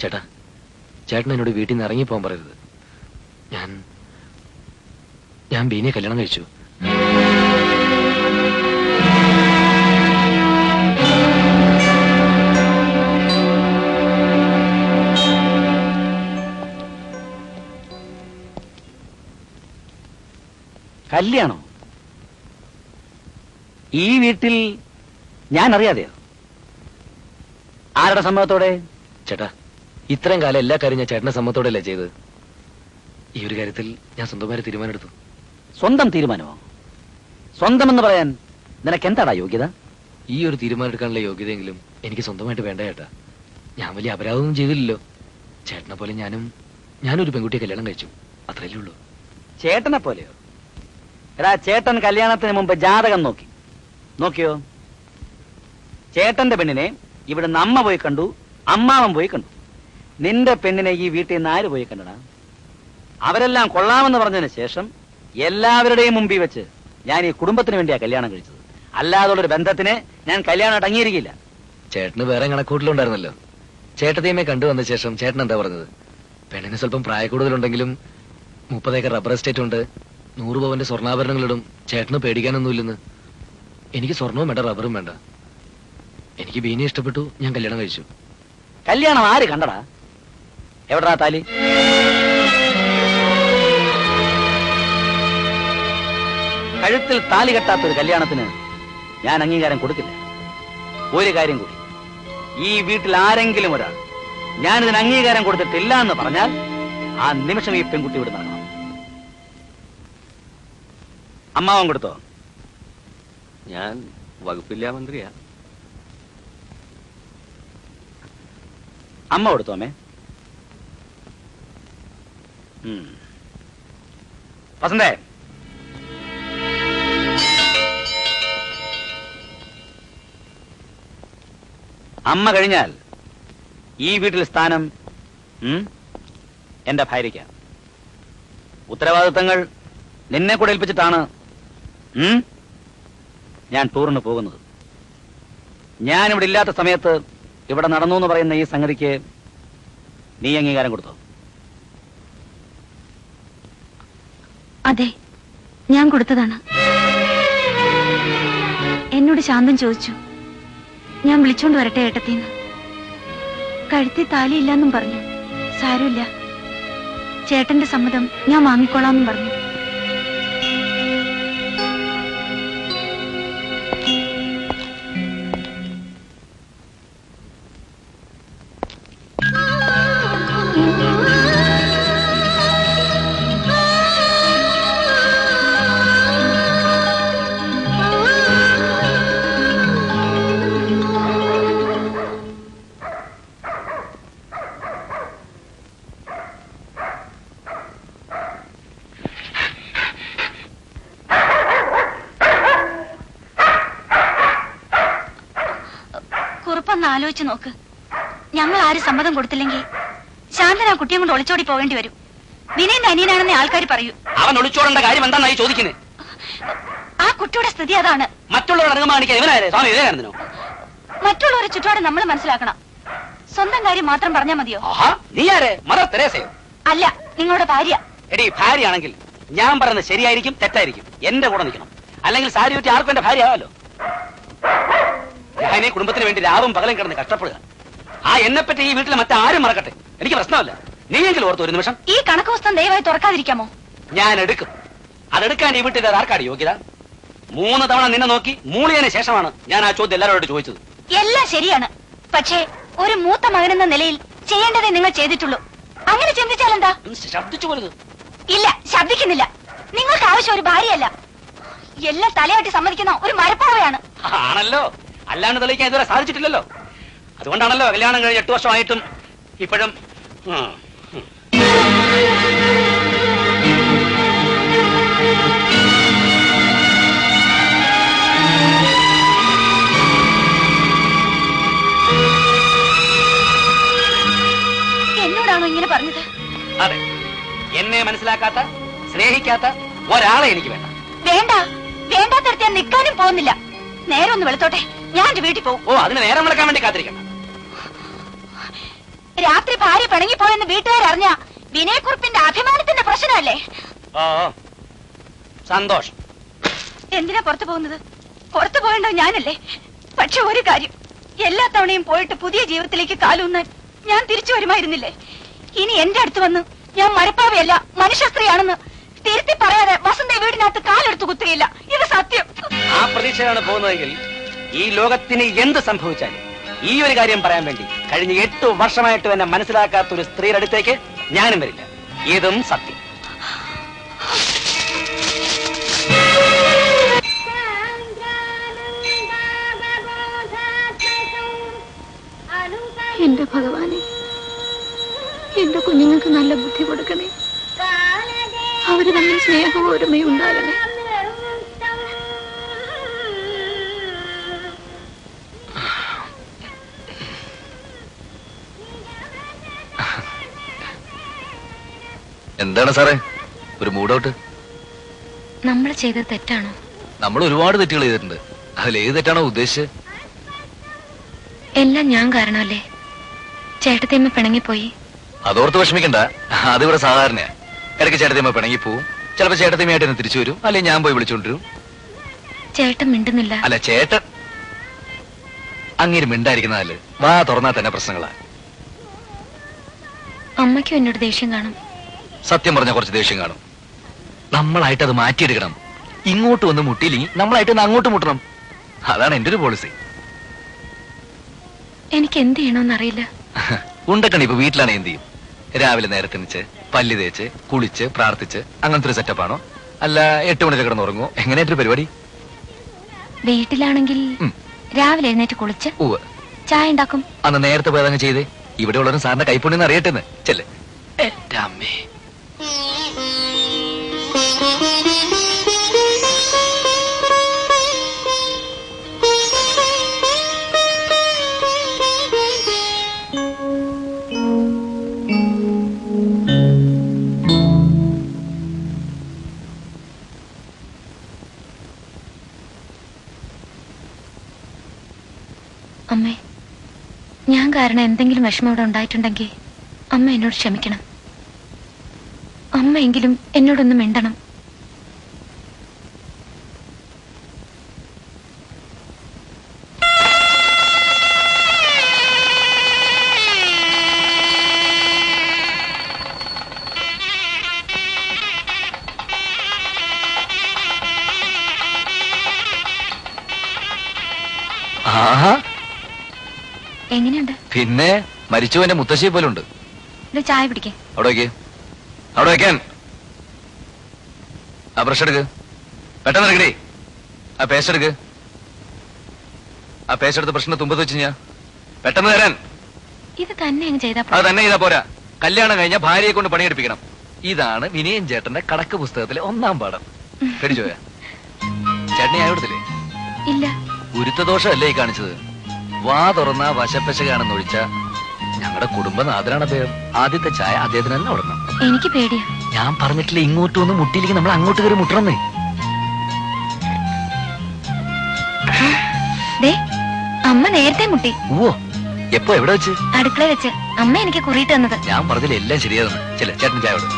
ചേട്ടാ, ചേട്ടൻ എന്നോട് വീട്ടിൽ നിന്ന് ഇറങ്ങിപ്പോകാൻ പറയരുത്. ഞാൻ ബീനയെ കല്യാണം കഴിച്ചു. കല്യാണം ഈ വീട്ടിൽ ഞാൻ അറിയാതെയോ? ആരുടെ സമ്മതത്തോടെ? ചേട്ടാ, ഇത്രയും കാലം എല്ലാ കാര്യം ഞാൻ ചേട്ടന്റെ സമ്മതത്തോടെയല്ലേ ചെയ്തത്. ഈ ഒരു കാര്യത്തിൽ ഞാൻ സ്വന്തമായി തീരുമാനമെടുത്തു. സ്വന്തം തീരുമാനമോ? സ്വന്തം എന്ന് പറയാൻ നിനക്ക് എന്താടാ യോഗ്യത? ഈ ഒരു തീരുമാനം എടുക്കാനുള്ള യോഗ്യതയെങ്കിലും എനിക്ക് സ്വന്തമായിട്ട് വേണ്ട ചേട്ടാ. ഞാൻ വലിയ അപരാധമൊന്നും ചെയ്തില്ലല്ലോ. ചേട്ടനെ പോലെ ഞാനൊരു പെൺകുട്ടിയെ കല്യാണം കഴിച്ചു, അത്രയല്ലേ ഉള്ളൂ. ചേട്ടനെ പോലെയോ? എടാ, ചേട്ടൻ കല്യാണത്തിന് മുമ്പ് ജാതകം നോക്കിയോ? ചേട്ടന്റെ പെണ്ണിനെ ഇവിടുന്ന് അമ്മ പോയി കണ്ടു, അമ്മാവൻ പോയി കണ്ടു. നിന്റെ പെണ്ണിനെ ഈ വീട്ടിൽ നിന്ന് ആര് പോയി കണ്ടടാ? അവരെല്ലാം കൊള്ളാമെന്ന് പറഞ്ഞതിന് ശേഷം എല്ലാവരുടെയും മുമ്പിൽ വെച്ച് ഞാൻ ഈ കുടുംബത്തിന് വേണ്ടിയാ കല്യാണം കഴിച്ചത്. അല്ലാതുള്ളൊരു ബന്ധത്തിന് ഞാൻ കല്യാണമായിട്ട് അംഗീകരിക്കില്ല. ചേട്ടന് വേറെ കണക്കൂട്ടിലുണ്ടായിരുന്നല്ലോ. ചേട്ടത്തിയമ്മയെ കണ്ടുവന്ന ശേഷം ചേട്ടൻ എന്താ പറഞ്ഞത്? പെണ്ണിന് സ്വല്പം പ്രായക്കൂടുതലുണ്ടെങ്കിലും 30 ഏക്കർ റബ്ബർ എസ്റ്റേറ്റ് ഉണ്ട്, 100 പവന്റെ സ്വർണ്ണാഭരണങ്ങളിടും, ചേട്ടന് പേടിക്കാനൊന്നുമില്ലെന്ന്. എനിക്ക് സ്വർണവും വേണ്ട, റബ്ബറും വേണ്ട. എനിക്ക് ബീനെ ഇഷ്ടപ്പെട്ടു, ഞാൻ കല്യാണം കഴിച്ചു. കല്യാണം ആര് കണ്ടടാ? എവിടാ താലി? കഴുത്തിൽ താലി കെട്ടാത്തൊരു കല്യാണത്തിന് ഞാൻ അംഗീകാരം കൊടുക്കില്ല. ഒരു കാര്യം കൂടി, ഈ വീട്ടിൽ ആരെങ്കിലും ഒരാൾ ഞാനിതിന് അംഗീകാരം കൊടുത്തിട്ടില്ല എന്ന് പറഞ്ഞാൽ ആ നിമിഷം ഈ പെൺകുട്ടി ഇവിടെ നടക്കണം. അമ്മാവൻ കൊടുത്തോ? ഞാൻ വകുപ്പില്ലാ മന്ത്രിയാ. അമ്മ കൊടുത്തോ? അമ്മേ. വസന്തേ, അമ്മ കഴിഞ്ഞാൽ ഈ വീട്ടിൽ സ്ഥാനം എന്റെ ഭാര്യയ്ക്ക്. ഉത്തരവാദിത്തങ്ങൾ നിന്നെ കൂടെ ഏൽപ്പിച്ചിട്ടാണ് ഞാൻ ടൂറിന് പോകുന്നത്. ഞാനിവിടെ ഇല്ലാത്ത സമയത്ത് ഇവിടെ നടന്നു എന്ന് പറയുന്ന ഈ സംഗതിക്ക് നീ അംഗീകാരം കൊടുത്തോ? അതെ, ഞാൻ കൊടുത്തതാണ്. എന്നോട് ശാന്തൻ ചോദിച്ചു, ഞാൻ വിളിച്ചോണ്ട് വരട്ടെ ഏട്ടത്തിന്ന്. കഴുത്തി താലിയില്ലെന്നും പറഞ്ഞു. സാരമില്ല, ചേട്ടന്റെ സമ്മതം ഞാൻ വാങ്ങിക്കോളാന്നും പറഞ്ഞു. ആലോചിച്ച് നോക്ക്. ഞങ്ങൾ ആരും സമ്മതം കൊടുത്തില്ലെങ്കിൽ ശാന്തൻ ആ കുട്ടിയെ കൊണ്ട് ഒളിച്ചോടി പോകേണ്ടി വരും. വിനയന്റെ അനിയനാണെന്ന് ആൾക്കാർ പറയൂ. അവൻ ഒളിച്ചോടേണ്ട കാര്യം എന്താണെന്നായി ചോദിക്കുന്നത്? ആ കുട്ടിയുടെ സ്ഥിതി അതാണ്. മറ്റുള്ളവരെ ചുറ്റുപാട് നമ്മൾ മനസ്സിലാക്കണം. സ്വന്തം കാര്യം മാത്രം പറഞ്ഞാൽ മതിയോ? നീ ആരെ? മദർ തെരേസയോ? അല്ല, നിങ്ങളുടെ ഭാര്യ. എടി, ഭാര്യയാണെങ്കിൽ ഞാൻ പറയുന്നത് ശരിയായിരിക്കും തെറ്റായിരിക്കും, എന്റെ കൂടെ നിൽക്കണം. അല്ലെങ്കിൽ സാരി പറ്റി ആർക്കും എന്റെ ഭാര്യ ആവാലോ. ഞാൻ ഈ കുടുംബത്തിന് വേണ്ടി രാവും പകലും കിടന്ന് കഷ്ടപ്പെടുക. ആ എന്നെപ്പറ്റി ഈ വീട്ടിലെ മറ്റാരും മറക്കട്ടെ, എനിക്ക് പ്രശ്നമല്ല. നീയെങ്കിലും ഓർത്ത് ഒരു നിമിഷം ഈ കണക്ക് പുസ്തകം ദയവായി തുറക്കാതിരിക്കാമോ? ഞാൻ എടുക്കും. അതെടുക്കാൻ ഈ വീട്ടിൽ ആർക്കാണ് യോഗ്യത? 3 തവണ നിന്നെ നോക്കി മൂളിയതിന് ശേഷമാണ് ഞാൻ ആ ചോദ്യം എല്ലാവരോട് ചോദിച്ചത്. എല്ലാം ശരിയാണ്, പക്ഷേ ഒരു മൂത്ത മകനെന്ന നിലയിൽ ചെയ്യേണ്ടതേ നിങ്ങൾ ചെയ്തിട്ടുള്ളൂ. അങ്ങനെ ചിന്തിച്ചാൽ എന്താ? ശബ്ദിച്ചു പോലത്. ഇല്ല, ശബ്ദിക്കുന്നില്ല. നിങ്ങൾക്ക് ആവശ്യം ഒരു ഭാര്യയല്ല, എല്ലാം തലയാട്ടി സമ്മതിക്കുന്ന ഒരു മരപ്പാവയാണ്. ആണല്ലോ, അല്ലാണ്ട് തെളിയിക്കാൻ ഇതുവരെ സാധിച്ചിട്ടില്ലല്ലോ. അതുകൊണ്ടാണല്ലോ കല്യാണം കഴിഞ്ഞ് 8 വർഷമായിട്ടും ഇപ്പോഴും. എന്നോടാണോ ഇങ്ങനെ പറഞ്ഞത്? അതെ, എന്നെ മനസ്സിലാക്കാത്ത സ്നേഹിക്കാത്ത ഒരാളെ എനിക്ക് വേണ്ട. വേണ്ട, വേണ്ടാത്തടത്ത് ഞാൻ നിൽക്കാനും പോകുന്നില്ല. നേരെ ഒന്ന് വെളുത്തോട്ടെ, ഞാൻ എന്റെ വീട്ടിൽ പോകും. ഓ, അതിന് നേരം വിളക്കാൻ വേണ്ടി കാത്തിരിക്കണം. രാത്രി പിണങ്ങിപ്പോയെന്ന് വീട്ടുകാരറിഞ്ഞ വിനയക്കുറിപ്പിന്റെ അഭിമാനത്തിന്റെ പ്രശ്നമല്ലേ? ഓ സന്തോഷം. എന്തിനാ പുറത്തു പോകുന്നത്? പുറത്തു പോകേണ്ടത് ഞാനല്ലേ? പക്ഷെ ഒരു കാര്യം, എല്ലാ തവണയും പോയിട്ട് പുതിയ ജീവിതത്തിലേക്ക് കാലൂന്നാൻ ഞാൻ തിരിച്ചു വരുമായിരുന്നില്ലേ? ഇനി എന്റെ അടുത്ത് വന്ന് ഞാൻ മരപ്പാവയല്ല മനുഷ്യസ്ത്രീയാണെന്ന് തിരുത്തി പറയാതെ വസന്ത വീടിനകത്ത് കാലെടുത്ത് കുത്തുകയില്ല. ഇത് സത്യം. ആ പ്രതീക്ഷയാണ് പോകുന്നതെങ്കിൽ ഈ ലോകത്തിന് എന്ത് സംഭവിച്ചാലും ഈ ഒരു കാര്യം പറയാൻ വേണ്ടി കഴിഞ്ഞ 8 വർഷമായിട്ട് എന്നെ മനസ്സിലാക്കാത്ത ഒരു സ്ത്രീയുടെ അടുത്തേക്ക് ഞാനും വരില്ല. ഇതും സത്യം. എന്റെ ഭഗവാനെ, എന്റെ കുഞ്ഞുങ്ങൾക്ക് നല്ല ബുദ്ധി കൊടുക്കണേ. അവര് തമ്മിൽ സ്നേഹവും ഒരുമയും ഉണ്ടാകണേ. എന്താണ് സാറേ ഒരു മൂഡൌട്ട്? നമ്മൾ ചെയ്തത് തെറ്റാണോ? നമ്മൾ ഒരുപാട് തെറ്റുകൾ ചെയ്തിട്ടുണ്ട്. അതിൽ ഏത് തെറ്റാണോ ഉദ്ദേശിച്ചത്? എല്ലാം ഞാൻ കാരണമല്ലേ? ചേട്ടത്തിയമ്മ പിണങ്ങിപ്പോയി. അതോർത്ത് വിഷമിക്കണ്ട, അതിവിടെ സാധാരണയാ. ഇടയ്ക്ക് ചേട്ടത്തിയമ്മ പിണങ്ങി പോവും, ചിലപ്പോ ചേട്ടത്തിയമ്മയായിട്ട് എന്നെ തിരിച്ചു വരും, അല്ലെങ്കിൽ ഞാൻ പോയി വിളിച്ചോണ്ടിരും. ചേട്ടൻ മിണ്ടുന്നില്ല. അല്ല ചേട്ടൻ അങ്ങനെ മിണ്ടായിരിക്കുന്നതല്ലേ? വാ തുറന്നാൽ തന്നെ പ്രശ്നങ്ങളാ. അമ്മയ്ക്കും എന്നോട് ദേഷ്യം കാണും. സത്യം പറഞ്ഞ കുറച്ച് ദേഷ്യം കാണും. നമ്മളായിട്ട് അത് മാറ്റിയെടുക്കണം. ഇങ്ങോട്ട് വന്ന് മുട്ടിയില്ലെങ്കിൽ നമ്മളായിട്ട് ഒന്ന് അങ്ങോട്ട് മുട്ടണം. അതാണ് എന്റെ ഒരു പോളിസി. എനിക്ക് എന്ത് ചെയ്യണമെന്നറിയില്ല. ഉണ്ടക്കണി ഇപ്പൊ വീട്ടിലാണ് എന്ത് ചെയ്യും? രാവിലെ നേരത്തെ എണീച്ച് പല്ലി തേച്ച് കുളിച്ച് പ്രാർത്ഥിച്ച് അങ്ങനത്തെ ഒരു സെറ്റപ്പാണോ? അല്ല 8 മണിക്ക് കിടന്നുറങ്ങുമോ? എങ്ങനെയായിട്ടൊരു പരിപാടി? വീട്ടിലാണെങ്കിൽ രാവിലെ എഴുന്നേറ്റ് കുളിച്ച് ചായ ഉണ്ടാക്കും. അന്ന് നേരത്തെ പോയത് അങ്ങ് ചെയ്തേ. ഇവിടെ ഉള്ളവരും സാറിന്റെ കൈപ്പൊണ്ണെന്ന് അറിയട്ടെന്ന് ചെല്ലേ. എന്റെ അമ്മേ, അമ്മേ, ഞാൻ കാരണം എന്തെങ്കിലും വിഷമം ഇവിടെ ഉണ്ടായിട്ടുണ്ടെങ്കിൽ അമ്മ എന്നോട് ക്ഷമിക്കണം. അമ്മയെങ്കിലും എന്നോടൊന്ന് മിണ്ടണം. എങ്ങനെയുണ്ട്? പിന്നെ മരിച്ചു എന്റെ മുത്തശ്ശിയെ പോലെ ഉണ്ട്. ചായ പിടിക്കേ. അവിടെ വയ്ക്ക്, അവിടെ വയ്ക്കാൻ. ആ ബ്രഷ് എടുക്ക്, പെട്ടെന്ന് എടുക്കണേ. ആ പേസ്റ്റ് എടുക്ക്, ആ പേസ്റ്റ് എടുത്ത് ബ്രഷിന്റെ തുമ്പത്ത് വെച്ച് ഞാൻ പെട്ടെന്ന് തരാൻ. ഇത് തന്നെ അങ്ങ് ചെയ്താ അത് തന്നെ ചെയ്താ പോരാ. കല്യാണം കഴിഞ്ഞാൽ ഭാര്യയെ കൊണ്ട് പണിയെടുപ്പിക്കണം. ഇതാണ് വിനയൻ ചേട്ടന്റെ കണക്ക് പുസ്തകത്തിലെ 1-ാം പാഠം. പേടിച്ചോയാ? ചേട്ടനെ ഞാൻ കൊടുത്തില്ലേ? ഇല്ല. ഗുരുത്വദോഷമല്ലേ ഈ കാണിച്ചത്? വാ തുറന്ന വശപ്പശകാണെന്ന് ഒഴിച്ച ഞങ്ങളുടെ കുടുംബനാഥനാണ് അദ്ദേഹം. ആദ്യത്തെ ചായ അദ്ദേഹത്തിന് തന്നെ ഓടണം. എനിക്ക് പേടിയാ. ഞാൻ പറഞ്ഞിട്ടില്ല ഇങ്ങോട്ട് വന്ന് മുട്ടിയില്ലെങ്കിൽ നമ്മൾ അങ്ങോട്ട് കയറി മുട്ടണമെന്നേ. അമ്മ നേരത്തെ മുട്ടി. ഓ, എപ്പോ എവിടെ വെച്ച്? അടുക്കള വെച്ച്. അമ്മ എനിക്ക് കുറിയിട്ട് തന്നത്. ഞാൻ പറഞ്ഞില്ല എല്ലാം ശരിയാതെന്ന്. ചേട്ടൻ ചായ കൊടു.